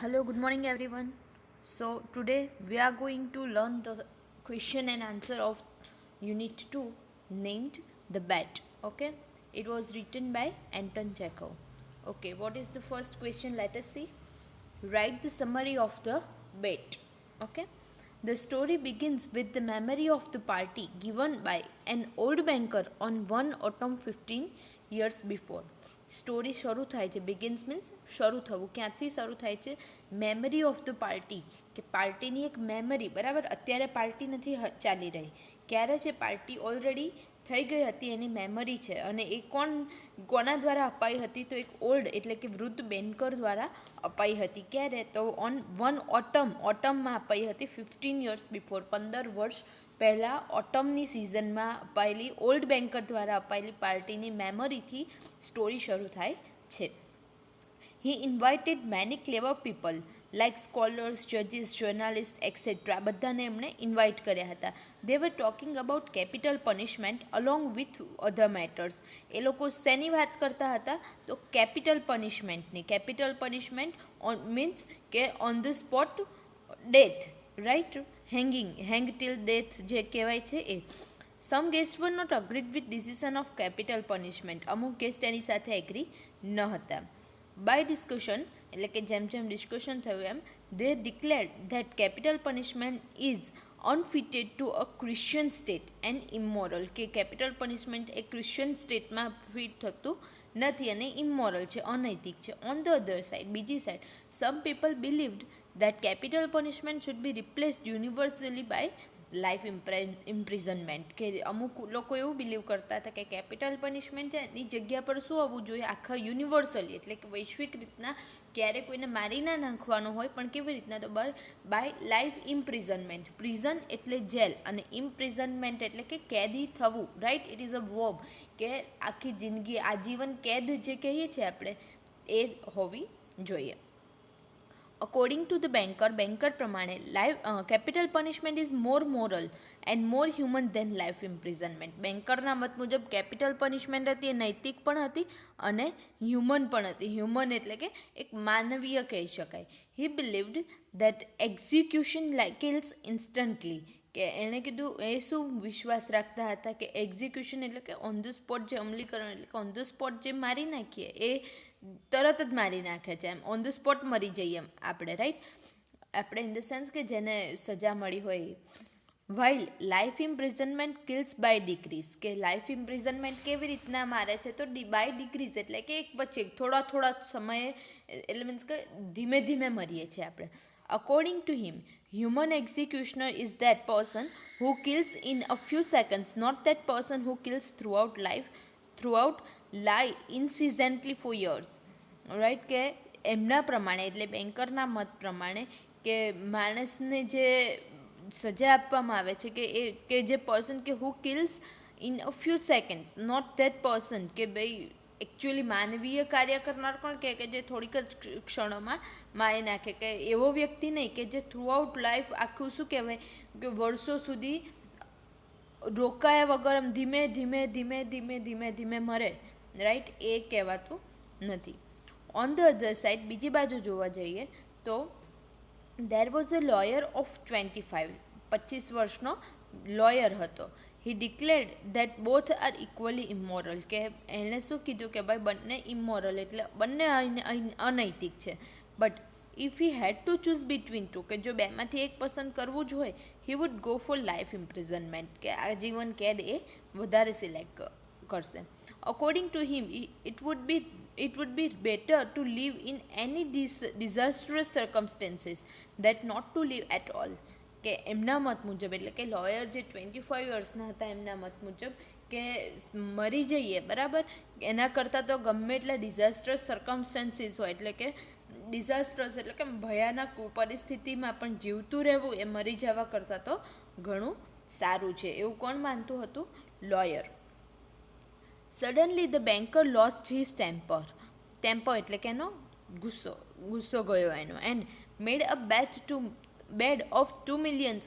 Hello, good morning, everyone. So, today we are going to learn the question and answer of Unit 2 named The Bet. Okay, it was written by Anton Chekhov. Okay, what is the first question? Let us see. Write the summary of the bet. Okay, the story begins with the memory of the party given by an old banker on one autumn 15 years before. Story શરૂ થાય છે begins means શરૂ થવું ક્યાંથી શરૂ થાય છે memory of the party કે પાર્ટીની એક મેમરી બરાબર અત્યારે પાર્ટી નથી ચાલી રહી ક્યારે છે પાર્ટી ઓલરેડી થઈ ગઈ હતી એની મેમરી છે અને એ કોના દ્વારા અપાઈ હતી તો એક ઓલ્ડ એટલે કે વૃદ્ધ બેન્કર દ્વારા અપાઈ હતી ક્યારે તો ઓન વન ઓટમમાં અપાઈ હતી 15 યર્સ બિફોર 15 વર્ષ પહેલાં ઓટમની સિઝનમાં અપાયેલી ઓલ્ડ બેન્કર દ્વારા અપાયેલી પાર્ટીની મેમરીથી સ્ટોરી શરૂ થાય છે. He invited many clever people like scholars જજીસ જર્નાલિસ્ટ એક્સેટ્રા બધાને એમણે ઇન્વાઇટ કર્યા હતા. They were talking about capital punishment along with other matters. એ લોકો શેની વાત કરતા હતા તો કેપિટલ પનિશમેન્ટની. કેપિટલ પનિશમેન્ટ મીન્સ કે on the spot death, right, hang till death જે કહેવાય છે એ. Some guest were not agreed with decision of capital punishment. અમુક ગેસ્ટ એની સાથે એગ્રી ન હતા. બાય ડિસ્કશન એટલે કે જેમ જેમ ડિસ્કશન થયું એમ they declared that capital punishment is unfitted to a Christian state and immoral. કે કેપિટલ પનિશમેન્ટ એ ક્રિશ્ચિયન સ્ટેટમાં ફિટ થતું નથી અને ઇમોરલ છે, અનૈતિક છે. ઓન ધ અધર સાઇડ બીજી side some people believed that capital punishment should be replaced universally by life imprisonment. કે અમુક લોકો એવું બિલીવ કરતા હતા કે કેપિટલ પનિશમેન્ટ છે એની જગ્યા પર શું આવવું જોઈએ આખા યુનિવર્સલી એટલે કે વૈશ્વિક રીતના ક્યારે કોઈને મારી ના નાખવાનો હોય પણ કેવી રીતના તો બાય લાઈફ ઇમ્પ્રિઝનમેન્ટ. પ્રિઝન એટલે જેલ અને ઇમ્પ્રિઝનમેન્ટ એટલે કે કેદી થવું, right, it is a verb કે આખી જિંદગી આજીવન કેદ જે કહીએ છીએ આપણે એ હોવી જોઈએ. અકોર્ડિંગ ટુ ધ બેન્કર પ્રમાણે capital punishment is more moral and more human than life imprisonment. બેન્કરના મત મુજબ કેપિટલ પનિશમેન્ટ હતી એ નૈતિક પણ હતી અને હ્યુમન પણ હતી. હ્યુમન એટલે કે એક માનવીય કહી શકાય. હી believed that execution kills instantly. કે એણે કીધું એ શું વિશ્વાસ રાખતા હતા કે એક્ઝિક્યુશન એટલે કે ઓન ધ સ્પોટ જે અમલીકરણ એટલે કે ઓન ધ સ્પોટ જે મારી નાખીએ એ તરત જ મારી નાખે છે, એમ ઓન ધ સ્પોટ મરી જઈએ એમ આપણે, રાઈટ, આપણે ઇન ધ સેન્સ કે જેને સજા મળી હોય. While life imprisonment kills by degrees. કે લાઈફ ઇમ્પ્રિઝનમેન્ટ કેવી રીતના મારે છે તો બાય ડિક્રીઝ એટલે કે એક પછી થોડા સમયે એટલે મીન્સ કે ધીમે ધીમે મરીએ છીએ આપણે. According to him human executioner is that person who kills in a few seconds, not that person who kills throughout lie incessantly for years, right. કે એમના પ્રમાણે એટલે બેન્કરના મત પ્રમાણે કે માણસને જે સજા આપવામાં આવે છે કે જે પર્સન કે who kills in a few seconds, not that person કે ભાઈ એકચ્યુઅલી માનવીય કાર્ય કરનાર પણ કે જે થોડીક જ ક્ષણોમાં મારી નાખે, કે એવો વ્યક્તિ નહીં કે જે થ્રુઆઉટ લાઈફ આખું શું કહેવાય કે વર્ષો સુધી રોકાયા વગર આમ ધીમે ધીમે મરે, રાઈટ, એ કહેવાતું નથી. ઓન ધ અધર સાઇડ બીજી બાજુ જોવા જઈએ તો there was a lawyer of 25 વર્ષનો લોયર હતો. He declared that both are equally immoral. કે એણે શું કીધું કે ભાઈ બંને ઇમોરલ એટલે બંને અનૈતિક છે. But if he had to choose between two કે જો બેમાંથી એક પસંદ કરવું જ હોય he would go for life imprisonment. કે આજીવન કેદ એ વધારે સિલેક્ટ કરશે. According to him it would be better to live in any disastrous circumstances that not to live at all. કે એમના મત મુજબ એટલે કે લોયર જે 25 યર્સના હતા એમના મત મુજબ કે મરી જઈએ બરાબર એના કરતાં તો ગમે એટલા ડિઝાસ્ટ્રસ સર્કમસ્ટન્સીસ હોય એટલે કે ડિઝાસ્ટ્રસ એટલે કે ભયાનક પરિસ્થિતિમાં પણ જીવતું રહેવું એ મરી જવા કરતાં તો ઘણું સારું છે, એવું કોણ માનતું હતું? Lawyer. Suddenly the banker lost his temper એટલે કે એનો ગુસ્સો ગયો એનો. And made a bet of 2 million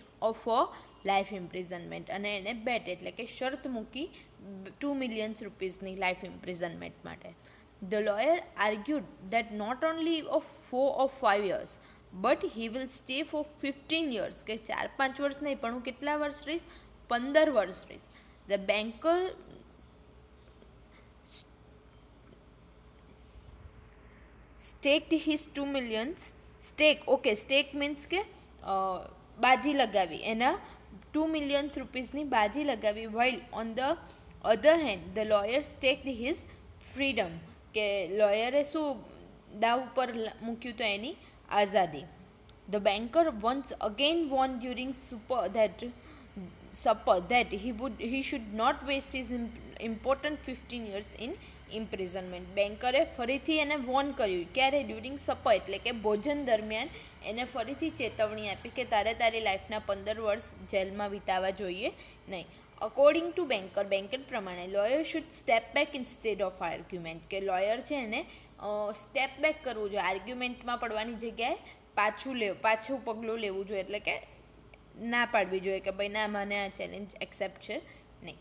for life imprisonment. અને એને બેટ એટલે કે શરત મૂકી 2 million રૂપીસની લાઈફ ઇમ્પ્રિઝનમેન્ટ માટે. The lawyer argued that not only of 4 or 5 years, but he will stay for 15 years. કે 4-5 વર્ષ નહીં પણ હું કેટલા વર્ષ રહીશ? 15 વર્ષ રહીશ. The banker staked his 2 millions. Stake means કે બાજી લગાવી, એના 2 million રૂપીસની બાજી લગાવી. while on the other hand the lawyer staked his freedom, કે લોયરે શું દાવ પર મૂક્યું તો એની આઝાદી. The banker once again warned during supper that he should not waste his important 15 years in imprisonment. બેન્કરે ફરીથી એને વોર્ન કર્યું. ક્યારે? ડ્યુરિંગ સપર, એટલે કે ભોજન દરમિયાન એને ફરીથી ચેતવણી આપી કે તારે તારી લાઈફના 15 વર્ષ જેલમાં વિતાવવા જોઈએ નહીં. અકોર્ડિંગ ટુ બેન્કર પ્રમાણે lawyer should step back instead of argument, કે લોયર છે એને સ્ટેપ બેક કરવું જોઈએ, આર્ગ્યુમેન્ટમાં પડવાની જગ્યાએ પાછું પગલું લેવું જોઈએ, એટલે કે ના પાડવી જોઈએ કે ભાઈ ના, મને આ ચેલેન્જ એક્સેપ્ટ છે નહીં.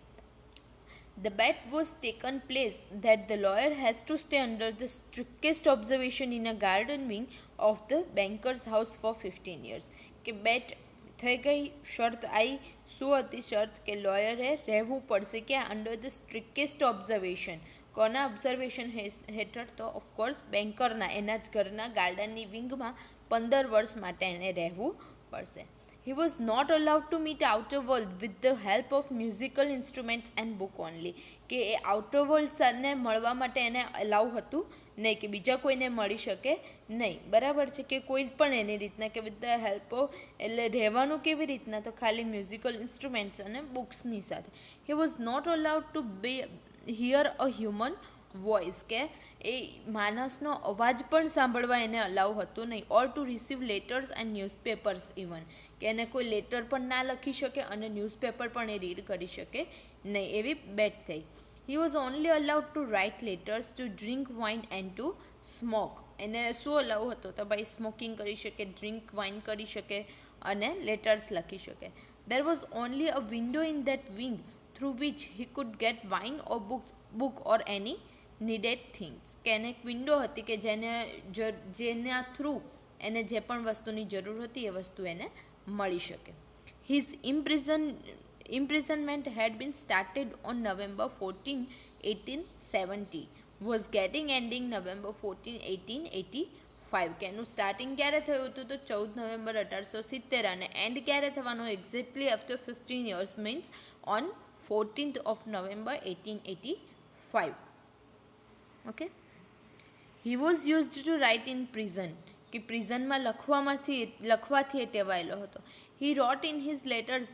The bet was taken place that the lawyer has to stay under the strictest observation in a garden wing of the banker's house for 15 years. કે બેટ થઈ ગઈ, શરત આવી. શું હતી શરત? કે લોયરે રહેવું પડશે કે અંડર ધ સ્ટ્રિક્ટેસ્ટ ઓબ્ઝર્વેશન. કોના ઓબ્ઝર્વેશન હેઠળ? તો ઓફકોર્સ બેન્કરના, એના જ ઘરના ગાર્ડનની વિંગમાં 15 વર્ષ માટે એને રહેવું પડશે. He was not allowed to meet outer world with the help of musical instruments and book only. કે એ આઉટર વર્લ્ડ સરને મળવા માટે એને અલાઉ હતું નહીં, કે બીજા કોઈને મળી શકે નહીં. બરાબર છે? કે કોઈ પણ એની રીતના, કે વિથ ધ હેલ્પ ઓફ, એટલે રહેવાનું કેવી રીતના? તો ખાલી મ્યુઝિકલ ઇન્સ્ટ્રુમેન્ટ્સ અને બુક્સની સાથે. He was not allowed to hear a human voice, કે એ માણસનો અવાજ પણ સાંભળવા એને અલાઉ હતું નહીં. Or to receive letters and newspapers even, કે એને કોઈ લેટર પણ ના લખી શકે અને ન્યૂઝપેપર પણ એ રીડ કરી શકે નહીં. એવી બેટ થઈ. He was only allowed to write letters, to drink wine and to smoke. એને શું અલાઉ હતો? તો ભાઈ સ્મોકિંગ કરી શકે, ડ્રિંક વાઇન કરી શકે અને લેટર્સ લખી શકે. There was only a window in that wing through which he could get wine or book or any needed things. કે એને એક વિન્ડો હતી કે જેના થ્રુ એને જે પણ વસ્તુની જરૂર હતી એ વસ્તુ એને મળી શકે. His imprisonment had been started on November 14, 1870. Was getting ending November 14, 1885. કે એનું સ્ટાર્ટિંગ ક્યારે થયું હતું? તો 14 નવેમ્બર 1870, અને એન્ડ ક્યારે થવાનું? Exactly after 15 years, means on 14th of November 1885. Okay. He was used to write in prison, કે પ્રિઝનમાં લખવાથી એ ટેવાયેલો હતો. He wrote in his letters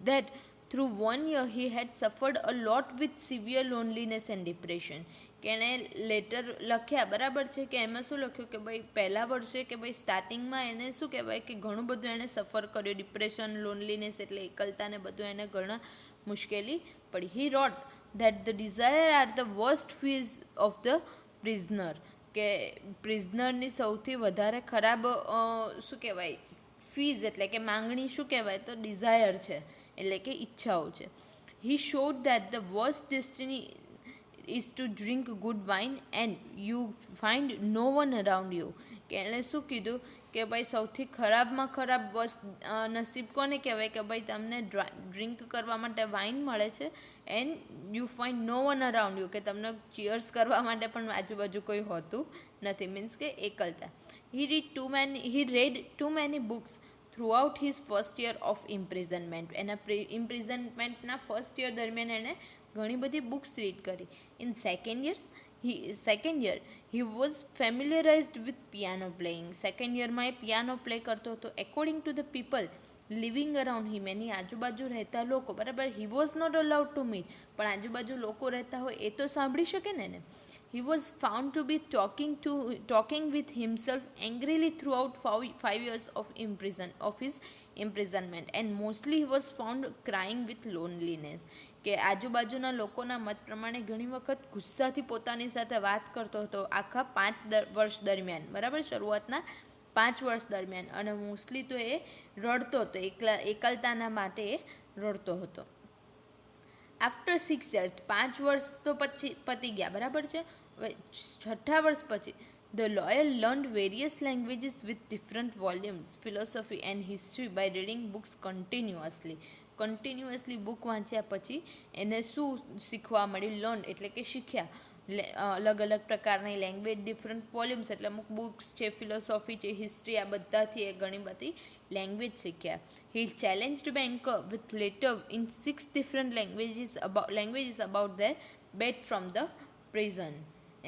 that through 1 year he had suffered a lot with severe loneliness and depression. કે એણે letter લખ્યા, બરાબર છે? કે એમાં શું લખ્યું? કે ભાઈ પહેલા વર્ષે, કે ભાઈ સ્ટાર્ટિંગમાં એને શું કહેવાય કે ઘણું બધું એને સફર કર્યો, ડિપ્રેશન, લોનલીનેસ એટલે એકલતા ને બધું એને ઘણા મુશ્કેલી પડી. હી રોટ that the desire are the worst fears of the prisoner. કે પ્રિઝનરની સૌથી વધારે ખરાબ શું કહેવાય ફીઝ, એટલે કે માંગણી શું કહેવાય? તો ડિઝાયર છે, એટલે કે ઈચ્છાઓ છે. He showed that the worst destiny is to drink good wine and you find no one around you. કે એણે શું કીધું? કે ભાઈ સૌથી ખરાબમાં ખરાબ નસીબ કોને કહેવાય? કે ભાઈ તમને ડ્રિંક કરવા માટે વાઇન મળે છે and you find no one around you, કે તમને ચીયર્સ કરવા માટે પણ આજુબાજુ કોઈ હોતું નથી, મીન્સ કે એકલતા. He read too many books throughout his first year of imprisonment. એના ઇમ્પ્રિઝનમેન્ટના ફર્સ્ટ યર દરમિયાન એણે ઘણી બધી બુક્સ રીડ કરી. In second year he was familiarized with piano playing. Second યરમાં એ પિયાનો પ્લે કરતો હતો. According to the people living around him, એની આજુબાજુ રહેતા લોકો, બરાબર? he was not allowed to meet, પણ આજુબાજુ લોકો રહેતા હોય એ તો સાંભળી શકે ને એને. He was found to be talking with himself angrily throughout 5 years of his imprisonment, and mostly he was found crying with loneliness. કે આજુબાજુના લોકોના મત પ્રમાણે ઘણી વખત ગુસ્સાથી પોતાની સાથે વાત કરતો હતો આખા 5 વર્ષ દરમિયાન, બરાબર? શરૂઆતના 5 વર્ષ દરમિયાન. અને મોસ્ટલી તો એ રડતો હતો, એકલતાના માટે એ રડતો હતો. આફ્ટર 6 years, 5 વર્ષ તો પતી ગયા, બરાબર છે? હવે છઠ્ઠા વર્ષ પછી the lawyer learned various languages with different volumes philosophy and history by reading books continuously book વાંચ્યા પછી એને શું શીખવા મળ્યું? લર્ન એટલે કે શીખ્યા અલગ અલગ પ્રકારની લેંગ્વેજ, ડિફરન્ટ વોલ્યુમ્સ એટલે અમુક બુક્સ છે, ફિલોસોફી છે, હિસ્ટ્રી, આ બધાથી એ ઘણી બધી લેંગ્વેજ શીખ્યા. He challenged banker with letter in 6 different languages about their bet from the prison.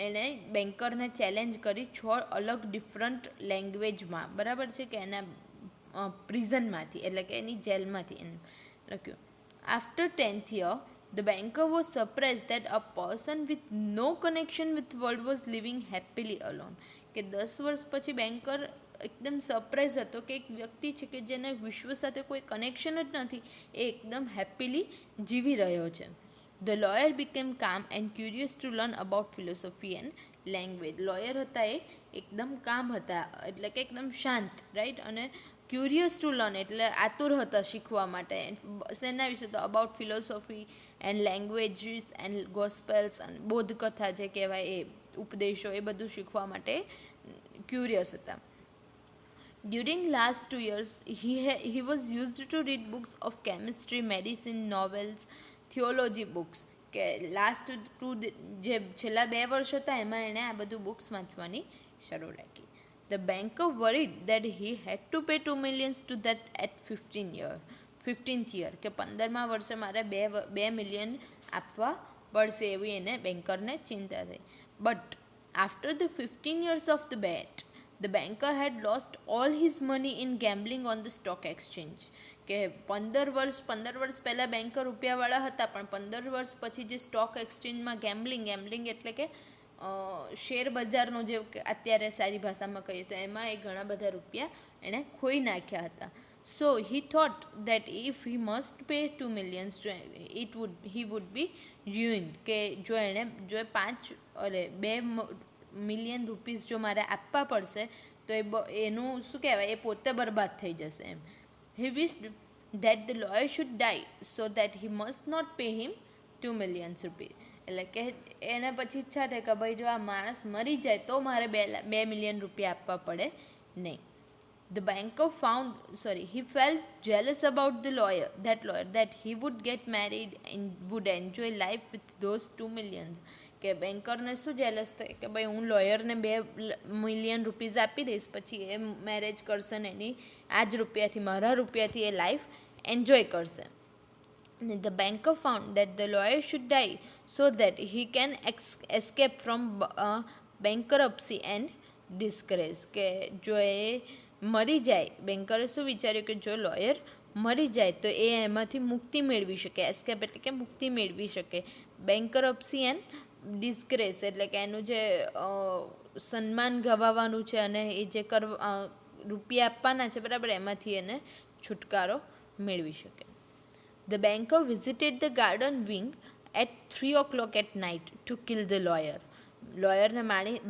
એણે બેન્કરને ચેલેન્જ કરી 6 અલગ ડિફરન્ટ લેંગ્વેજમાં, બરાબર છે, કે એના પ્રિઝનમાંથી એટલે કે એની જેલમાંથી એને લખ્યું. After 10th year the banker was surprised that a person with no connection with world was living happily alone. કે 10 વર્ષ પછી બેન્કર એકદમ સરપ્રાઈઝ હતો કે એક વ્યક્તિ છે કે જેને વિશ્વ સાથે કોઈ કનેક્શન જ નથી, એ એકદમ હેપીલી જીવી રહ્યો છે. The lawyer became calm and curious to learn about philosophy and language. Lawyer હતા એ એકદમ કામ હતા એટલે કે એકદમ શાંત, રાઈટ, અને ક્યુરિયસ ટુ લર્ન એટલે આતુર હતા શીખવા માટે. શેના વિશે? તો about philosophy and languages and gospels અને બોધકથા જે કહેવાય એ ઉપદેશો, એ બધું શીખવા માટે ક્યુરિયસ હતા. During last 2 years, he was used to read books of chemistry, medicine, novels, theology books. કે લાસ્ટ જે છેલ્લા 2 વર્ષ હતા એમાં એણે આ બધું બુક્સ વાંચવાની શરૂ રાખી. The banker worried that he had to pay 2 million to that at 15th year. કે 15મા વર્ષે મારે 2 મિલિયન આપવા પડશે એવી એને બેન્કરને ચિંતા થઈ. But after the 15 years of the bet, the banker had lost all his money in gambling on the stock exchange. કે 15 વર્ષ પહેલાં બેન્કર રૂપિયાવાળા હતા, પણ 15 વર્ષ પછી જે સ્ટોક એક્સચેન્જમાં ગેમ્બલિંગ એટલે કે શેર બજારનો જે અત્યારે સારી ભાષામાં કહીએ તો એમાં એ ઘણા બધા રૂપિયા એણે ખોઈ નાખ્યા હતા. So he thought that if he must pay 2 million he would be ruined. કે જો 2 મિલિયન રૂપીસ જો મારે આપવા પડશે તો એનું શું કહેવાય, એ પોતે બરબાદ થઈ જશે એમ. He wished that the lawyer should die so that he must not pay him 2 million rupees. એટલે કે એને પછી ઈચ્છા થઈ કે ભાઈ જો આ માણસ મરી જાય તો મારે 2 મિલિયન રૂપિયા આપવા પડે નહીં. The banker he felt jealous about the lawyer that he would get married and would enjoy life with those 2 millions. કે બેન્કરને શું જેલસ થાય કે ભાઈ હું લોયરને 2 મિલિયન રૂપીઝ આપી દઈશ, પછી એ મેરેજ કરશે ને એની આ જ રૂપિયાથી, મારા રૂપિયાથી એ લાઈફ એન્જોય કરશે. The banker found that the lawyer should die so that he can escape from bankruptcy and disgrace. કે જો એ મરી જાય, બેન્કરે શું વિચાર્યું કે જો લોયર મરી જાય તો એ એમાંથી મુક્તિ મેળવી શકે. એસ્કેપ એટલે કે મુક્તિ મેળવી શકે. બેન્કરપ્સી એન્ડ ડિસ્ગ્રેસ એટલે કે એનું જે સન્માન ગવાવાનું છે અને એ જે રૂપિયા આપવાના છે, બરાબર, એમાંથી એને છુટકારો મેળવી શકે. The banker visited the garden wing at 3 o'clock at night to kill the lawyer. લોયરને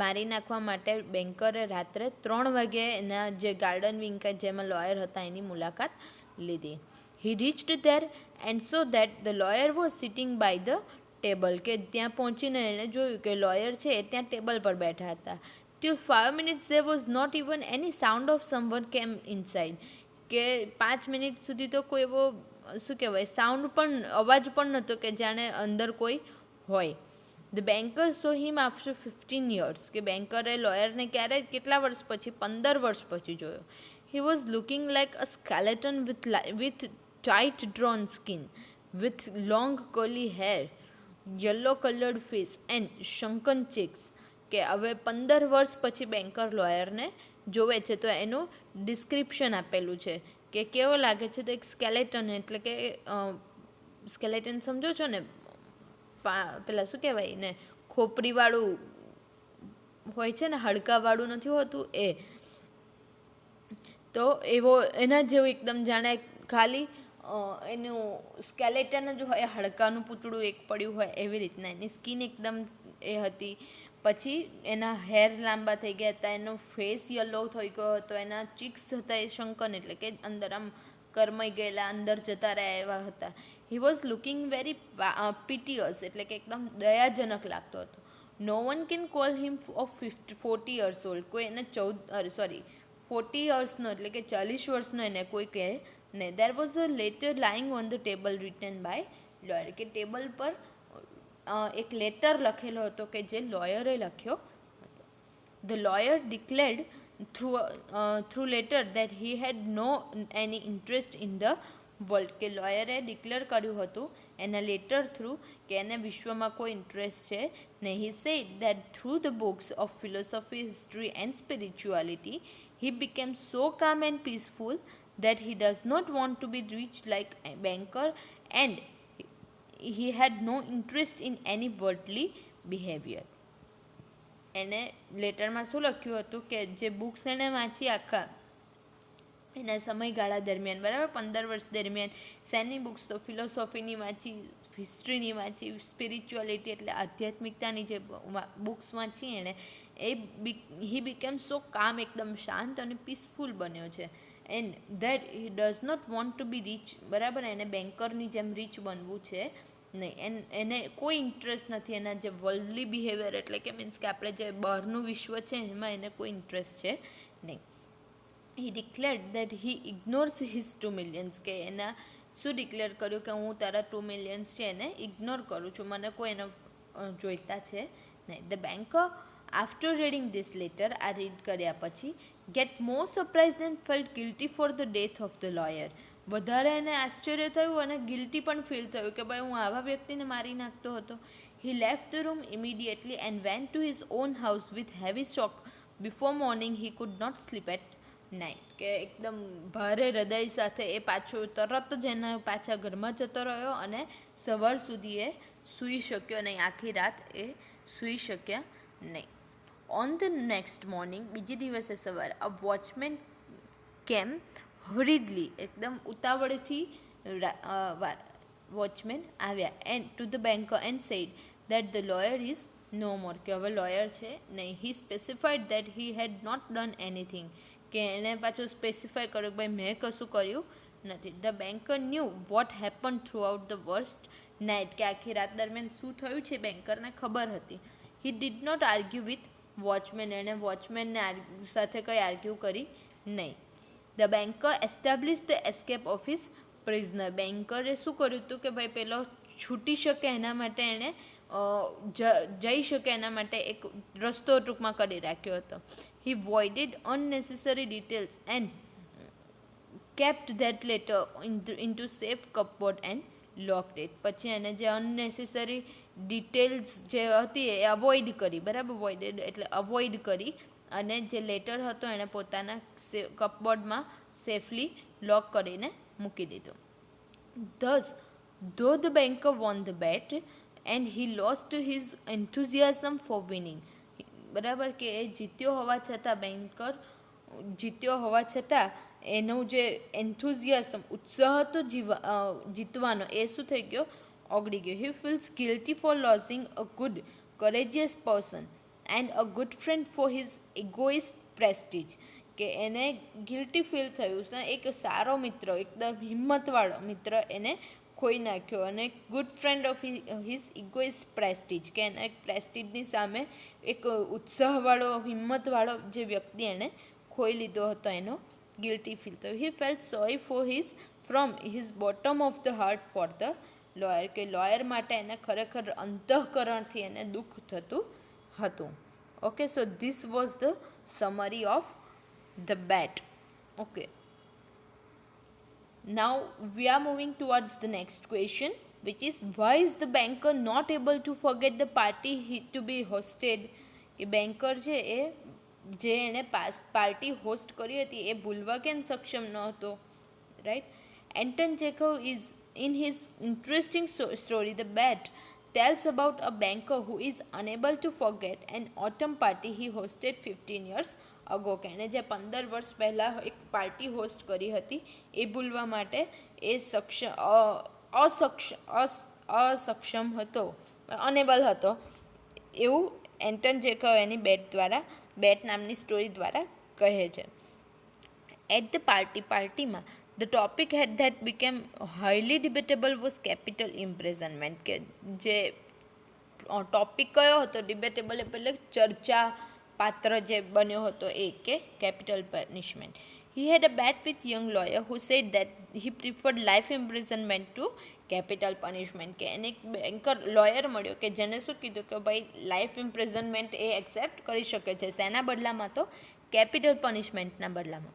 મારી નાખવા માટે બેન્કરે રાત્રે 3 વાગે એના જે ગાર્ડન વિંગ જેમાં લોયર હતા એની મુલાકાત લીધી. He reached there and saw that the lawyer was sitting by the table. કે ત્યાં પહોંચીને એણે જોયું કે લોયર છે એ ત્યાં ટેબલ પર બેઠા હતા. Till 5 minutes there was not even any sound of someone came inside. કે 5 મિનિટ સુધી તો કોઈ એવો શું કહેવાય અવાજ પણ નહોતો કે જાણે અંદર કોઈ હોય. The banker saw him after 15 years. કે બેન્કરે લોયરને કેટલા વર્ષ પછી? 15 વર્ષ પછી જોયો. He was looking like a skeleton with tight drawn skin, with long curly hair, yellow colored face and shrunken cheeks. કે હવે 15 વર્ષ પછી બેન્કર લોયરને જોવે છે તો એનું ડિસ્ક્રિપ્શન આપેલું છે કે કેવો લાગે છે. તો એક સ્કેલેટન એટલે કે સ્કેલેટન સમજો છો ને, પેલા શું કહેવાય ને, ખોપરીવાળું હોય છે ને, હાડકાવાળું નથી હોતું એ. તો એવો એના જેવું એકદમ જાણે ખાલી એનું સ્કેલેટન જ હોય, હાડકાનું પૂતળું એક પડ્યું હોય એવી રીતના. એની સ્કિન એકદમ એ હતી. પછી એના હેર લાંબા થઈ ગયા હતા, એનો ફેસ યલો થઈ ગયો હતો, એના ચીક્સ હતા એ શંકન એટલે કે અંદર આમ કરમાઈ ગયેલા, અંદર જતા રહ્યા એવા હતા. He was looking very piteous એટલે કે એકદમ દયાજનક લાગતો હતો. No one can call him of 40 years old. કોઈ એને 40 yearsનો એટલે કે 40 વર્ષનો એને કોઈ કહે નહીં. There was a letter lying on the table written by lawyer, કે ટેબલ પર એક લેટર લખેલો હતો કે જે લોયરે લખ્યો હતો. The lawyer declared through letter that he had no any interest in the world, કે લોયરે ડિક્લેર કર્યું હતું એના લેટર થ્રુ કે એને વિશ્વમાં કોઈ ઇન્ટરેસ્ટ છે નહીં. he said that through the books of philosophy, history and spirituality he became so calm and peaceful that he does not want to be rich like a banker, and he had no interest in any worldly behavior. એને લેટરમાં શું લખ્યું હતું કે જે books એણે વાંચી આખા એના સમયગાળા દરમિયાન, બરાબર 15 વર્ષ દરમિયાન, શેની બુક્સ તો ફિલોસોફીની વાંચી, હિસ્ટ્રીની વાંચી, સ્પિરિચ્યુઆલિટી એટલે આધ્યાત્મિકતાની જે બુક્સ વાંચી એણે, હી બીકેમ સો કામ, એકદમ શાંત અને પીસફુલ બન્યો છે. And that he does not want to be rich, બરાબર, એને બેન્કરની જેમ રીચ બનવું છે નહીં. એને કોઈ ઇન્ટરેસ્ટ નથી એના જે વર્લ્ડલી બિહેવિયર એટલે કે મીન્સ કે આપણે જે બહારનું વિશ્વ છે એમાં એને કોઈ ઇન્ટરેસ્ટ છે નહીં. He declared that he ignores his 2 millions, કે એના શું ડિક્લેર કર્યું કે હું તારા 2 millions છે એને ઇગ્નોર કરું છું, મને કોઈ એનો જોઈતા છે નહીં. The banker after reading this letter, આ રીડ કર્યા પછી, get more surprise and felt guilty for the death of the lawyer, વધારે એને આશ્ચર્ય થયું અને ગિલ્ટી પણ ફીલ થયું કે ભાઈ હું આવા વ્યક્તિને મારી નાખતો હતો. He left the room immediately and went to his own house with heavy shock. Before morning he could not sleep at night, કે એકદમ ભારે હૃદય સાથે એ પાછો તરત જ એના પાછા ઘરમાં જતો રહ્યો અને સવાર સુધી એ સૂઈ શક્યો નહીં, આખી રાત એ સૂઈ શક્યા નહીં. ઓન ધ નેક્સ્ટ મોર્નિંગ, બીજી દિવસે સવારે, અ વોચમેન કેમ હરીડલી, એકદમ ઉતાવળથી વોચમેન આવ્યા and to the banker and said that the lawyer is no more, કે હવે લોયર છે નહીં. He specified that he had not done anything, કે એણે પાછું સ્પેસિફાઈ કર્યું કે ભાઈ મેં કશું કર્યું નથી. The banker new what happen through out the worst night, કે આખી રાત દરમિયાન શું થયું છે બેન્કરને ખબર હતી. He did not argue with watchman, એણે વોચમેનને સાથે કંઈ આર્ગ્યુ કરી નહીં. The banker establish the escape of his prisoner, બેન્કરે શું કર્યું હતું કે ભાઈ પેલો છૂટી શકે એના માટે એણે જઈ શકે એના માટે એક રસ્તો ટૂંકમાં કરી રાખ્યો હતો. He avoided unnecessary details and kept that letter in to safe cupboard and locked it, પછી એને જે અનનેસેસરી ડિટેલ્સ જે હતી એ અવોઇડ કરી, બરાબર, વોઇડેડ એટલે અવોઇડ કરી, અને જે લેટર હતો એણે પોતાના કપબોર્ડમાં સેફલી લોક કરીને મૂકી દીધો. Thus though the banker won the bet and he lost his enthusiasm for winning, બરાબર, કે એ જીત્યો હોવા છતાં, બેન્કર જીત્યો હોવા છતાં એનું જે એન્થુઝિયાઝમ, ઉત્સાહ હતો જીતવાનો, એ શું થઈ ગયો, ઓગળી ગયો. He feels guilty for losing a good courageous person and a good friend for his egoist prestige, કે એને ગિલ્ટી ફીલ થયું છે, એક સારો મિત્ર, એકદમ હિંમતવાળો મિત્ર એને ખોઈ નાખ્યો, અને good friend of his egoist prestige, કે એના એક પ્રેસ્ટીજની સામે એક ઉત્સાહવાળો, હિંમતવાળો જે વ્યક્તિ એણે ખોઈ લીધો હતો એનો ગિલ્ટી ફીલ થયું. He felt sorry for his from his bottom of the heart for the lawyer, કે લોયર માટે એને ખરેખર અંતઃકરણથી એને દુઃખ થતું હતું. Okay, so this was the summary of the bet. Okay, now we are moving towards the next question, which is why is the banker not able to forget the party to be hosted, કે banker છે એ જે એણે party host કરી હતી એ ભૂલવા કેમ સક્ષમ ન હતો, right. Anton Chekhov is in his interesting story The Bat tells about a banker who is unable to forget an autumn party he hosted 15 years ago, કે એણે જે 15 વર્ષ પહેલાં એક પાર્ટી હોસ્ટ કરી હતી એ ભૂલવા માટે એ અસક્ષમ હતો, અનેબલ હતો, એવું એન્ટન ચેખવ એની બેટ નામની સ્ટોરી દ્વારા કહે છે. એટ ધ પાર્ટીમાં the topic that became highly debatable was capital imprisonment, કે જે ટોપિક કયો હતો ડિબેટેબલ એટલે ચર્ચા પાત્ર જે બન્યો હતો એ કે capital punishment. He had a bet with young lawyer who said that he preferred life imprisonment to capital punishment. કે એને એક બેન્કર લોયર મળ્યો કે જેને શું કીધું કે ભાઈ લાઈફ ઇમ્પ્રિઝનમેન્ટ એ એક્સેપ્ટ કરી શકે છે શેના બદલામાં તો કેપિટલ પનિશમેન્ટના બદલામાં.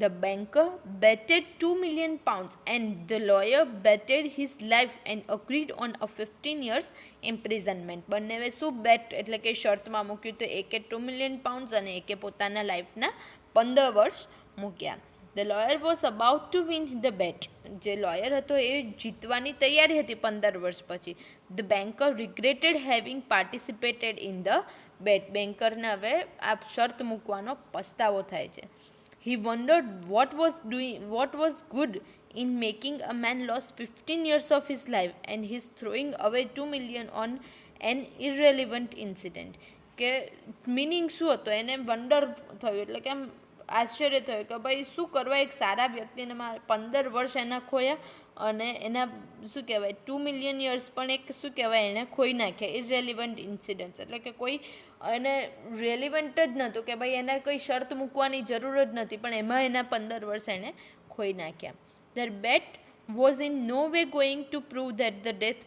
The banker betted £2 million and the lawyer betted his life and agreed on a 15 years imprisonment. બંનેવે શું બેટ એટલે કે શરતમાં મૂક્યું તો એકે £2 million અને એકે પોતાના લાઈફના 15 વર્ષ મૂક્યા. The lawyer was about to win the bet. જે લોયર હતો એ જીતવાની તૈયારી હતી 15 વર્ષ પછી. The banker regretted having participated in the bet. બેન્કરને હવે આ શરત મૂકવાનો પસ્તાવો થાય છે. He wondered what was good in making a man lose 15 years of his life and he's throwing away 2 million on an irrelevant incident. કે meaning શું હતો એને વન્ડર થયું એટલે કે આમ આશ્ચર્ય થયું કે ભાઈ શું કરવા એક સારા વ્યક્તિને 15 વર્ષ એના ખોયા અને એના શું કહેવાય 2 મિલિયન યર્સ પણ એક શું કહેવાય એણે ખોઈ નાખ્યા ઇરરેલિવન્ટ ઇન્સિડન્ટ્સ એટલે કે કોઈ એને રેલિવન્ટ જ નહોતું કે ભાઈ એને કોઈ શરત મૂકવાની જરૂર જ નથી પણ એમાં એના 15 વર્ષ એણે ખોઈ નાખ્યા. Their bet was in no way going to prove that the death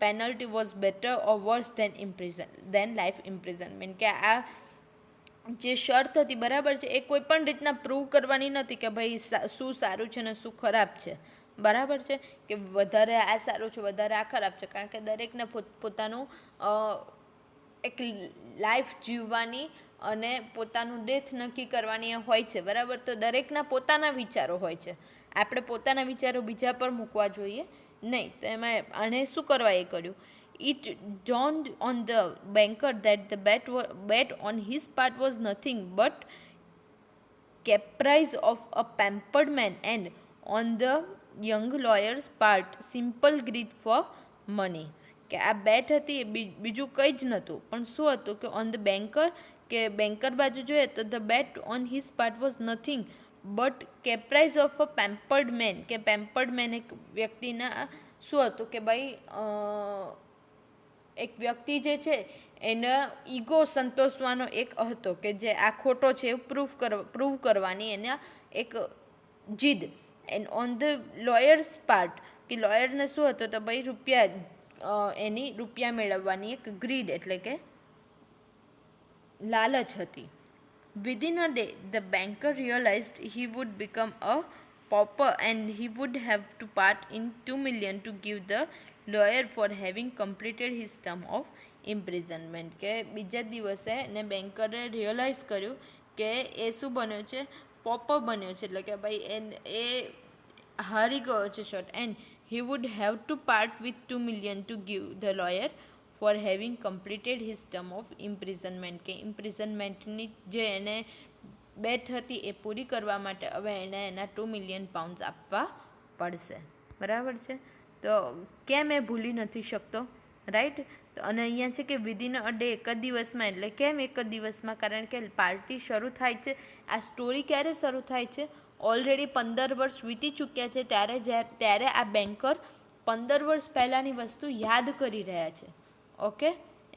penalty was better or worse than life imprisonment. કે આ જે શરત હતી બરાબર છે એ કોઈ પણ રીતના પ્રૂવ કરવાની નથી કે ભાઈ શું સારું છે ને શું ખરાબ છે બરાબર છે કે વધારે આ સારું છે વધારે આ ખરાબ છે કારણ કે દરેકને પોતાનું એક લાઈફ જીવવાની અને પોતાનું ડેથ નક્કી કરવાની હોય છે બરાબર. તો દરેકના પોતાના વિચારો હોય છે આપણે પોતાના વિચારો બીજા પર મૂકવા જોઈએ નહીં. તો એમાં આને શું કરવા એ કર્યું. It dawned on the banker that the bet on his part was nothing but caprice of a pampered man and on the young lawyer's part simple greed for money. કે આ બેટ હતી એ બીજું કંઈ જ નહોતું પણ શું હતું કે ઓન ધ બેન્કર કે બેન્કર બાજુ જોઈએ તો the bet on his part was nothing but caprice of a pampered man કે પેમ્પર્ડ મેન એક વ્યક્તિના શું હતું કે ભાઈ એક વ્યક્તિ જે છે એના ઈગો સંતોષવાનો એક હતો કે જે આ ખોટો છે એ પ્રૂવ કરવાની એના એક જીદ. And on the lawyers part કે લોયરને શું હતો તો ભાઈ એની રૂપિયા મેળવવાની એક ગ્રીડ એટલે કે લાલચ હતી. Within a day, the banker realized he would become a pauper and he would have to part in 2 million to give the lawyer for having completed his term of imprisonment. કે બીજા દિવસે ને બેન્કરે realise કર્યું કે એ શું બન્યો છે પોપર બન્યો છે એટલે કે ભાઈ એ હારી ગયો છે short and he would have to part with 2 million to give the lawyer for having completed his term of imprisonment. કે ઇમ્પ્રિઝનમેન્ટની જે એને બેટ હતી એ પૂરી કરવા માટે હવે એને એના 2 મિલિયન પાઉન્ડ્સ આપવા પડશે બરાબર છે. તો કેમ એ ભૂલી નથી શકતો રાઈટ. તો અને અહીંયા છે કે વિધિન અ ડે એક જ દિવસમાં એટલે કેમ એક જ દિવસમાં કારણ કે પાર્ટી શરૂ થાય છે આ સ્ટોરી ક્યારે શરૂ થાય છે ઓલરેડી 15 વર્ષ વીતી ચૂક્યા છે ત્યારે આ બેન્કર 15 વર્ષ પહેલાંની વસ્તુ યાદ કરી રહ્યા છે. ઓકે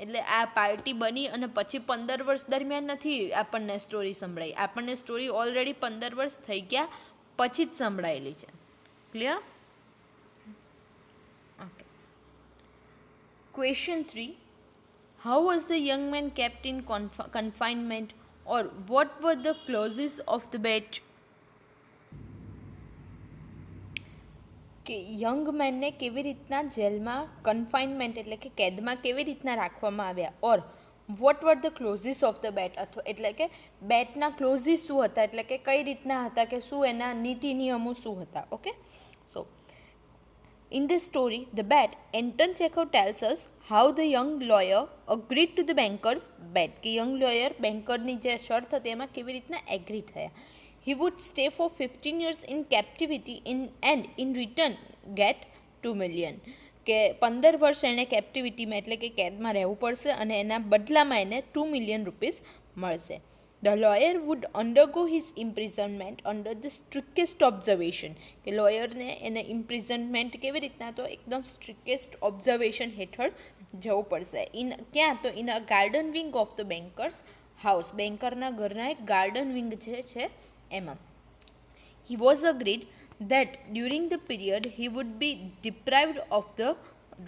એટલે આ પાર્ટી બની અને પછી 15 વર્ષ દરમિયાન નથી આપણને સ્ટોરી સંભળાઈ આપણને સ્ટોરી ઓલરેડી 15 વર્ષ થઈ ગયા પછી જ સંભળાયેલી છે. Clear. Okay. Question 3. How was the young man kept in confinement or what were the clauses of the bet? કે યંગ મેનને કેવી રીતના જેલમાં કન્ફાઇનમેન્ટ એટલે કે કેદમાં કેવી રીતના રાખવામાં આવ્યા or what were the clauses of the bet અથવા એટલે કે બેટના ક્લોઝિસ શું હતા એટલે કે કઈ રીતના હતા કે શું એના નીતિ નિયમો શું હતા. Okay. So in this story the bet Anton Chekhov tells us how the young lawyer agreed to the banker's bet કે યંગ લોયર બેન્કરની જે શરત હતી એમાં કેવી રીતના એગ્રી થયા. He would stay for 15 years in captivity and in return get 2 million. કે 15 વર્ષ એને કેપ્ટિવિટીમાં એટલે કે કેદમાં રહેવું પડશે અને એના બદલામાં એને 2 મિલિયન રૂપીસ મળશે. The lawyer would undergo his imprisonment under the strictest observation. કે લોયરને એને ઇમ્પ્રિઝનમેન્ટ કેવી રીતના તો એકદમ સ્ટ્રિક્ટેસ્ટ ઓબ્ઝર્વેશન હેઠળ જવું પડશે. ક્યાં? તો in a garden wing of the banker's house, બેન્કરના ઘરના એક ગાર્ડન વિંગ છે એમાં. He was agreed that during the period he would be deprived of the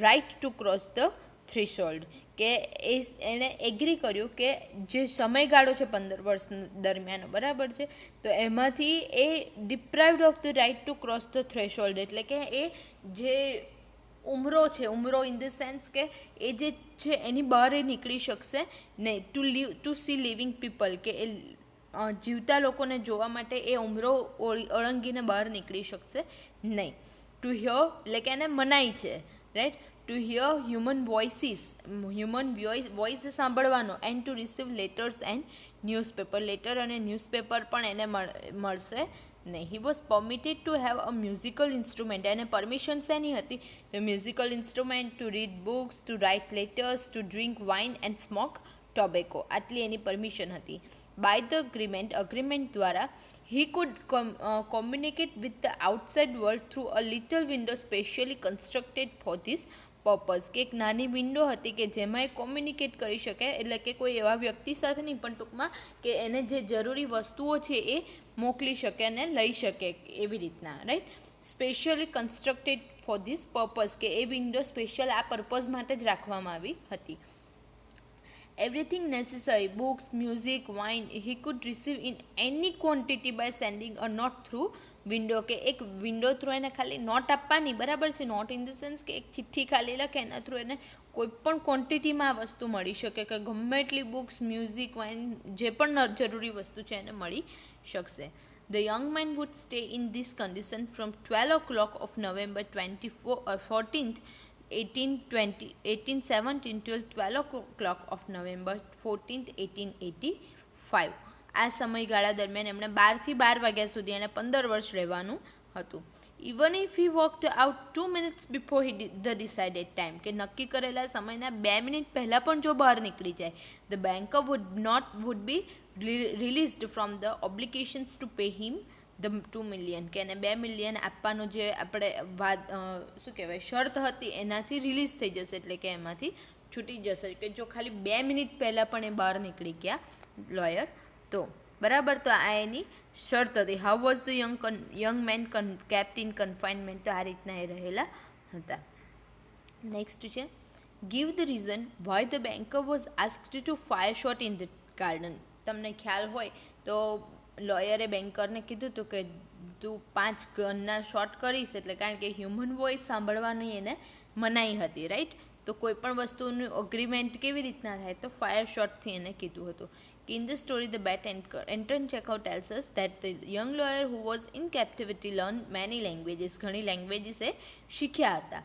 right to cross the threshold. કે એણે એગ્રી કર્યું કે જે સમયગાળો છે 15 વર્ષ દરમિયાન, બરાબર છે, તો એમાંથી એ deprived of the right to cross the threshold, એટલે કે એ જે ઉમરો છે, ઉમરો ઇન ધ સેન્સ કે એ જે છે એની બહાર એ નીકળી શકશે નહીં. ટુ સી લિવિંગ પીપલ, કે એ જીવતા લોકોને જોવા માટે એ ઉમરો ઓળંગીને બહાર નીકળી શકશે નહીં. ટુ હિયર, એટલે કે એને મનાઈ છે, right, to hear human voice સાંભળવાનો, and to receive letters and newspaper, letter અને ન્યૂઝપેપર પણ એને મળશે નહીં. He was permitted to have a musical instrument, એને પરમિશન શેની હતી? તો musical instrument, to read books, to write letters, to drink wine and smoke tobacco, આટલી એની પરમિશન હતી. બાય ધ અગ્રીમેન્ટ દ્વારા he could communicate with the outside world through a little window specially constructed for this purpose, કે એક નાની window હતી કે જેમાં એ કોમ્યુનિકેટ કરી શકે, એટલે કે કોઈ એવા વ્યક્તિ સાથે નહીં, પણ ટૂંકમાં કે એને જે જરૂરી વસ્તુઓ છે એ મોકલી શકે અને લઈ શકે, એવી રીતના, right. Specially constructed for this purpose, કે એ વિન્ડો સ્પેશિયલ આ પર્પઝ માટે જ રાખવામાં આવી હતી. Everything necessary, books, music, wine, he could receive in any quantity by sending a note through window, કે એક વિન્ડો થ્રુ એને ખાલી નોટ આપવાની, બરાબર છે, નોટ ઇન ધ સેન્સ કે એક ચિઠ્ઠી ખાલી લખે, એના થ્રુ એને કોઈ પણ ક્વોન્ટિટીમાં આ વસ્તુ મળી શકે, કે ગમે એટલી બુક્સ, મ્યુઝિક, વાઇન, જે પણ જરૂરી વસ્તુ છે એને મળી શકશે. The young man would stay in this condition from 12 o'clock of November 14th 1817 till 12 o'clock of November 14th 1885. આ સમયગાળા દરમિયાન એમણે 12 થી 12 વાગ્યા સુધી એને 15 વર્ષ રહેવાનું હતું. Even if he walked out 2 minutes before the decided time, કે નક્કી કરેલા સમયના 2 મિનિટ પહેલાં પણ જો બહાર નીકળી જાય, the banker would be released from the obligations to pay him the 2 million, કે એને 2 million આપવાનો જે આપણે શું કહેવાય શરત હતી એનાથી રિલીઝ થઈ જશે, એટલે કે એમાંથી છૂટી જશે, કે જો ખાલી 2 મિનિટ પહેલાં પણ એ બહાર નીકળી ગયા લોયર તો, બરાબર. તો આ એની શરત હતી. How was the young man kept in confinement, તો આ રીતના એ રહેલા હતા. નેક્સ્ટ છે give the reason why the banker was asked to fire shot in the garden. તમને ખ્યાલ હોય તો લોયરે બેન્કરને કીધું હતું કે તું 5 ગનના શોટ કરીશ, એટલે કારણ કે હ્યુમન વોઇસ સાંભળવાની એને મનાઈ હતી, રાઈટ. તો કોઈ પણ વસ્તુનું અગ્રીમેન્ટ કેવી રીતના થાય? તો ફાયર શોટથી એને કીધું હતું. In the story, the bat Anton Chekhov tells us that the young lawyer who was in captivity learned many languages. ઘણી લેંગ્વેજીસ એ શીખ્યા હતા.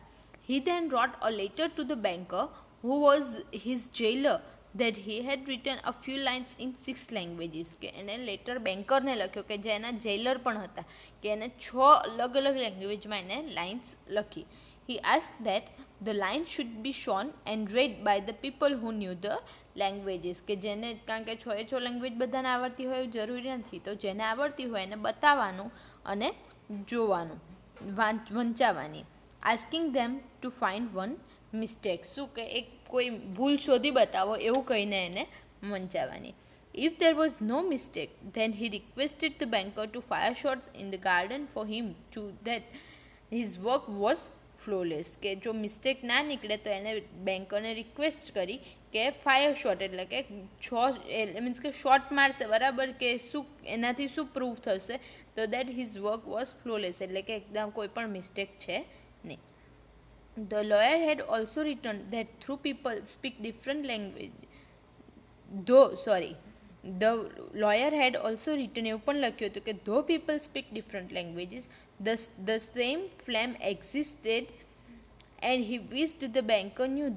He then wrote a letter to the banker who was his jailer that he had written a few lines in 6 languages. કે એને letter બેન્કરને લખ્યો કે જે એના jailer પણ હતા, કે એને 6 અલગ અલગ લેંગ્વેજમાં એને લાઇન્સ લખી. He asked that the line should be shown and read by the people who knew the languages, કે જેને, કારણ કે 6 લેંગ્વેજ બધાને આવડતી હોય એવું જરૂરી નથી, તો જેને આવડતી હોય એને બતાવવાનું અને જોવાનું, વંચાવવાની. Asking them to find one mistake, શું કે એક કોઈ ભૂલ શોધી બતાવો એવું કહીને એને વંચાવવાની. If there was no mistake, then he requested the banker to fire shots in the garden for him to that his work was flawless, કે જો મિસ્ટેક ના નીકળે તો એને બેન્કરને રિક્વેસ્ટ કરી કે ફાયર શોટ, એટલે કે મીન્સ કે શોટ મારશે, બરાબર, કે શું એનાથી શું પ્રૂવ થશે? તો that his work was flawless, એટલે કે એકદમ કોઈ પણ મિસ્ટેક છે નહીં. The lawyer had also return that through people speak different language The lawyer had also written, એવું પણ લખ્યું હતું કે though people speak different languages, the same flame existed, and he wished the banker knew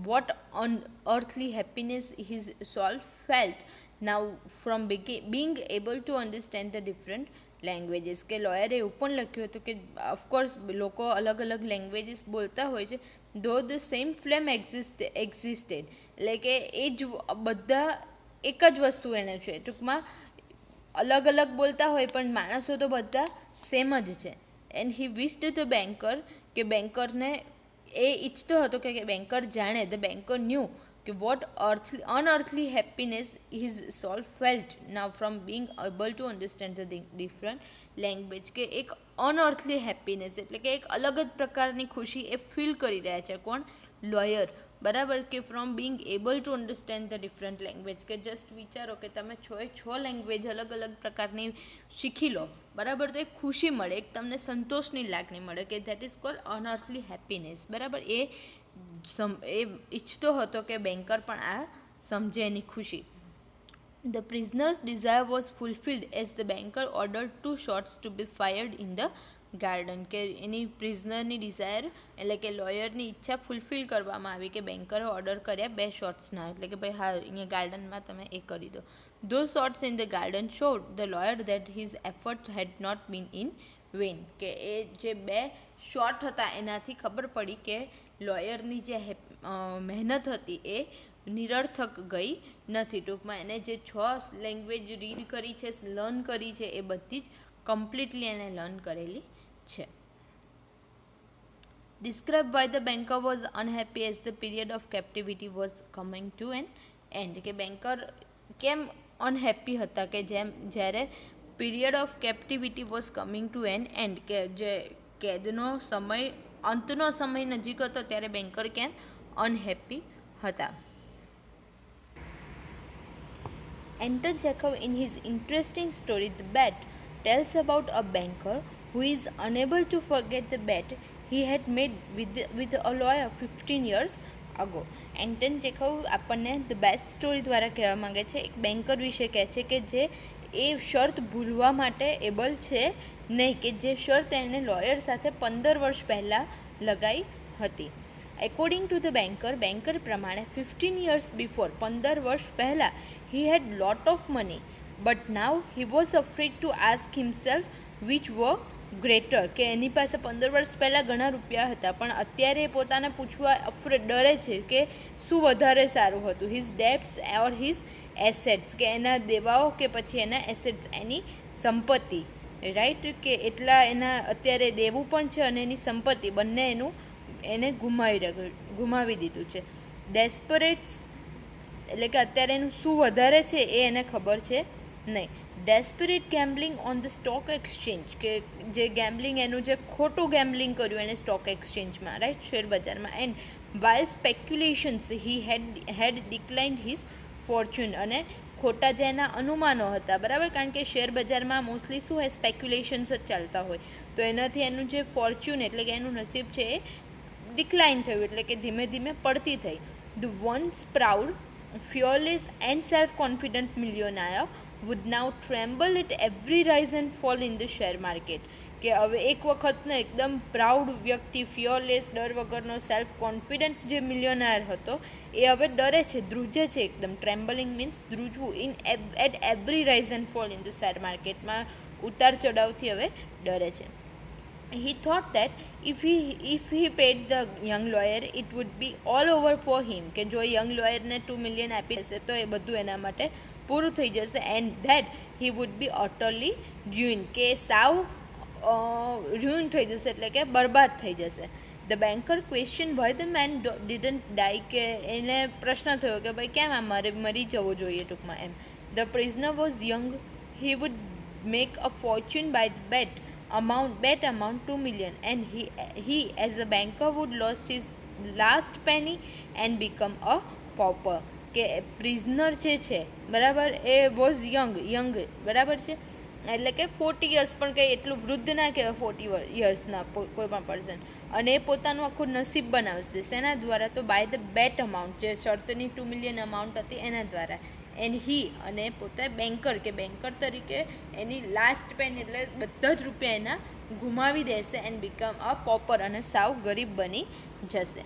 what unearthly happiness his soul felt now from being able to understand the different languages. કે લોયરે એવું પણ લખ્યું હતું કે ઓફકોર્સ લોકો અલગ અલગ languages બોલતા હોય છે, though the same flame existed, એટલે કે એ જ બધા એક જ વસ્તુ એને છે, ટૂંકમાં અલગ અલગ બોલતા હોય પણ માણસો તો બધા સેમ જ છે. And he wished the banker, કે બેન્કરને એ ઈચ્છતો હતો કે બેન્કર જાણે. ધ બેન્કર ન્યૂ કે what unearthly happiness his soul felt now from being able to understand the different language. કે એક અનઅર્થલી હેપીનેસ એટલે કે એક અલગ જ પ્રકારની ખુશી એ ફીલ કરી રહ્યા છે. કોણ? લોયર. બરાબર. કે from being able to understand the different language. કે જસ્ટ વિચારો કે તમે 6 લેંગ્વેજ અલગ અલગ પ્રકારની શીખી લો, બરાબર, તો એક ખુશી મળે, એક તમને સંતોષની લાગણી મળે, કે ધેટ ઇઝ કોલ્ડ અનઅર્થલી હેપીનેસ. બરાબર. એ ઈચ્છતો હતો કે બેન્કર પણ આ સમજે એની ખુશી. The prisoner's desire was fulfilled as the banker ordered 2 shots to be fired in the garden. કે એની પ્રિઝનરની ડિઝાયર એટલે કે લોયરની ઈચ્છા ફૂલફિલ કરવામાં આવી કે બેન્કરે ઓર્ડર કર્યા 2 શોટ્સના, એટલે કે ભાઈ હા અહીંયા ગાર્ડનમાં તમે એ કરી દો. Those shots in the garden showed the lawyer that his effort had not been in vain. કે એ જે 2 શોટ હતા એનાથી ખબર પડી કે લોયરની જે મહેનત હતી એ નિરર્થક ગઈ નથી. ટૂંકમાં એને જે 6 લેંગ્વેજ રીડ કરી છે, લર્ન કરી છે, એ બધી જ કમ્પ્લીટલી એને લર્ન કરેલી છે. Describe why the banker was unhappy as the period of captivity was coming to an end. કે બેન્કર કેમ અનહેપી હતા કે જ્યારે period of captivity was coming to an end, કે જે કેદનો સમય અંતનો સમય નજીક હતો ત્યારે બેન્કર કેમ અનહેપી હતા. Anton Chekhov, in his interesting story The Bet, tells about a banker who is unable to forget the bet he had made with a lawyer 15 years ago. Anton ચેખવ આપણને ધ બેટ સ્ટોરી દ્વારા કહેવા માંગે છે, એક banker વિશે કહે છે કે જે એ શરત ભૂલવા માટે એબલ છે નહીં, કે જે શરત એણે લોયર સાથે 15 વર્ષ પહેલાં લગાવી હતી. એકોર્ડિંગ ટુ ધ બેન્કર પ્રમાણે 15 years બિફોર, 15 વર્ષ પહેલાં, he had lot of money but now he was afraid to ask himself which were greater. કે એની પાસે 15 વર્ષ પહેલાં ઘણા રૂપિયા હતા પણ અત્યારે એ પોતાને પૂછવા ડરે છે કે શું વધારે સારું હતું, હિઝ ડેબ્ટ્સ ઓર હિઝ એસેટ્સ, કે એના દેવાઓ કે પછી એના એસેટ્સ, એની સંપત્તિ. રાઈટ. કે એટલા એના અત્યારે દેવું પણ છે અને એની સંપત્તિ બંને એને ગુમાવી દીધું છે. ડેસ્પરેટ્સ એટલે કે અત્યારે એનું શું વધારે છે એ એને ખબર છે નહીં. Desperate gambling on the stock exchange, કે જે ગેમ્બલિંગ એનું જે ખોટું ગેમ્બલિંગ કર્યું એને સ્ટોક એક્સચેન્જમાં, રાઈટ, શેર બજારમાં. And while speculations he had declined his fortune, અને ખોટા જે એના અનુમાનો હતા, બરાબર, કારણ કે શેર બજારમાં મોસ્ટલી શું હોય, સ્પેક્યુલેશન્સ જ ચાલતા હોય, તો એનાથી એનું જે ફોર્ચ્યુન એટલે કે એનું નસીબ છે એ ડિક્લાઇન થયું, એટલે કે ધીમે ધીમે પડતી થઈ. The once proud, fearless and self-confident millionaire would now tremble at every rise and fall in the share market. કે હવે એક વખતનો એકદમ પ્રાઉડ વ્યક્તિ, ફિયરલેસ, ડર વગરનો, સેલ્ફ કોન્ફિડન્ટ જે મિલિયોનાર હતો એ હવે ડરે છે, ધ્રુજે છે એકદમ. ટ્રેમ્બલિંગ મીન્સ ધ્રુજવું. At every rise and fall in the share માર્કેટમાં ઉતાર ચઢાવથી હવે ડરે છે. He thought that if he paid the young lawyer it would be all over for him. કે જો યંગ લોયરને 2 million આપી દેશે તો એ બધું એના માટે પૂરું થઈ જશે. And that he would be utterly ruined, કે સાવ ruin થઈ જશે એટલે કે બરબાદ થઈ જશે. The banker question why the man didn't die, કે એને પ્રશ્ન થયો કે ભાઈ કેમ આ મરી જવો જોઈએ ટૂંકમાં એમ. The prisoner was young, he would make a fortune by the bet amount 2 million, and he as a banker would lost his last penny and become a pauper. કે પ્રિઝનર જે છે, બરાબર, એ વોઝ યંગ, બરાબર છે, એટલે કે 40 years, પણ કંઈ એટલું વૃદ્ધ ના કહેવાય 40 yearsના કોઈ પણ પર્સન, અને એ પોતાનું આખું નસીબ બનાવશે શેના દ્વારા, તો બાય ધ બેટ અમાઉન્ટ, જે શરતની 2 million અમાઉન્ટ હતી એના દ્વારા. એન્ડ અને પોતે બેન્કર, કે બેન્કર તરીકે એની લાસ્ટ પેન એટલે બધા જ રૂપિયા એના ગુમાવી દેશે. એન્ડ બીકમ અ પોપર, અને સાવ ગરીબ બની જશે.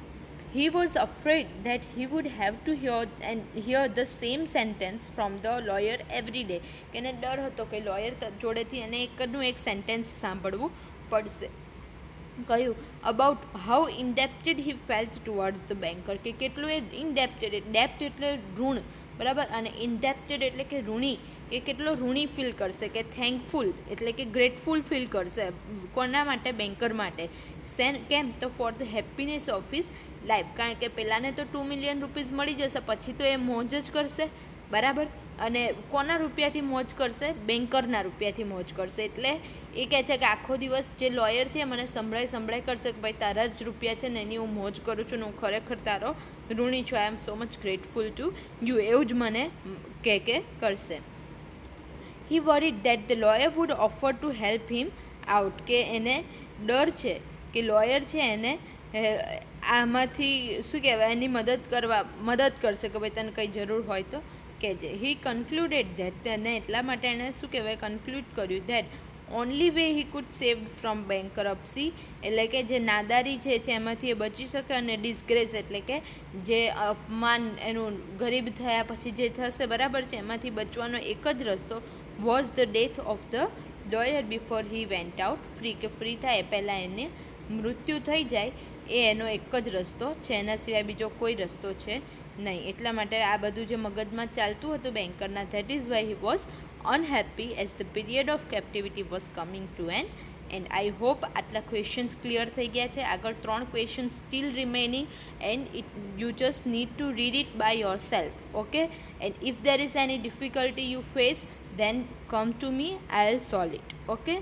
He was afraid that he would have to hear the same sentence from the lawyer every day. કે એને ડર હતો કે લોયર જોડેથી એને એકનું એક સેન્ટેન્સ સાંભળવું પડશે. કહ્યું about how indebted he felt towards the banker, કે કેટલું એ ઇન્ડેપ્ટેડ, ડેપ્ટ એટલે ઋણ, બરાબર. અને ઇન્ડેપ્ટેડ એટલે કે ઋણી, કે કેટલો ઋણી ફીલ કરશે, કે થેન્કફુલ એટલે કે ગ્રેટફુલ ફીલ કરશે. કોના માટે? બેન્કર માટે. કેમ? તો for the happiness of his life. કારણ કે પહેલાંને તો 2 મિલિયન રૂપીઝ મળી જશે, પછી તો એ મોજ જ કરશે, બરાબર. અને કોના રૂપિયાથી મોજ કરશે? બેન્કરના રૂપિયાથી મોજ કરશે. એટલે એ કહે છે કે આખો દિવસ જે લોયર છે મને સંભળાઈ કરશે કે ભાઈ તારા જ રૂપિયા છે ને એની હું મોજ કરું છું ને હું ખરેખર તારો ઋણી છું, I am so much grateful to you, એવું જ મને કે કરશે. He worried that the lawyer would offer to help him out, કે એને ડર છે કે લોયર છે એને આમાંથી શું કહેવાય એની મદદ કરશે કે ભાઈ તને કંઈ જરૂર હોય તો કહેજે. હી કન્ક્લુડેડ ધેટ, અને એટલા માટે એણે શું કહેવાય કન્ક્લુડ કર્યું that only way he could save from bankruptcy, એટલે કે જે નાદારી છે એમાંથી એ બચી શકે, અને ડિસ્ગ્રેસ એટલે કે જે અપમાન એનું ગરીબ થયા પછી જે થશે, બરાબર છે, એમાંથી બચવાનો એક જ રસ્તો was the death of the lawyer before he went out free, કે ફ્રી થાય પહેલાં એને મૃત્યુ થઈ જાય, એ એનો એક જ રસ્તો છે, એના સિવાય બીજો કોઈ રસ્તો છે નહીં. એટલા માટે આ બધું જે મગજમાં ચાલતું હતું બેન્કરના, that is why he was unhappy as the period of captivity was coming to an end. I hope આટલા ક્વેશ્ચન્સ ક્લિયર થઈ ગયા છે. આગળ 3 questions still remaining and you just need to read it by yourself, okay. And if there is any difficulty you face then come to me, I'll solve it, okay.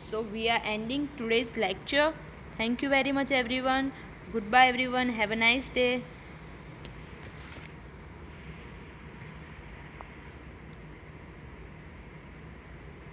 So we are ending today's lecture. Thank you very much everyone. Goodbye everyone, have a nice day.